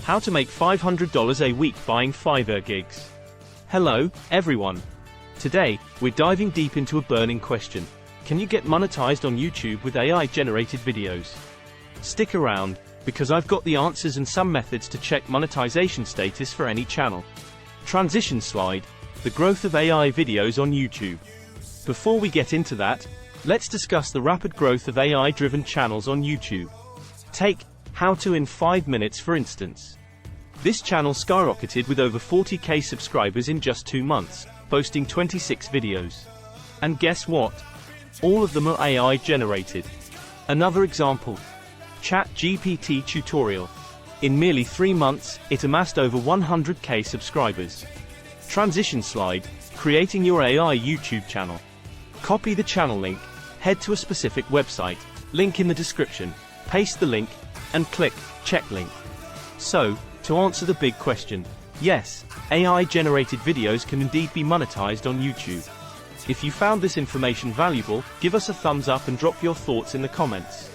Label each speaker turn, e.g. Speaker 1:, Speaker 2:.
Speaker 1: How to make $500 a week buying Fiverr gigs. Hello, everyone. Today, we're diving deep into a burning question. Can you get monetized on YouTube with AI-generated videos? Stick around, because I've got the answers and some methods to check monetization status for any channel. Transition slide, the growth of AI videos on YouTube. Before we get into that, let's discuss the rapid growth of AI-driven channels on YouTube. Take How to in 5 minutes for instance. This channel skyrocketed with over 40k subscribers in just 2 months, boasting 26 videos. And guess what? All of them are AI generated. Another example. ChatGPT tutorial. In merely 3 months, it amassed over 100k subscribers. Transition slide, creating your AI YouTube channel. Copy the channel link, head to a specific website, link in the description, paste the link, and click check link. So, to answer the big question, yes, AI-generated videos can indeed be monetized on YouTube. If you found this information valuable, give us a thumbs up and drop your thoughts in the comments.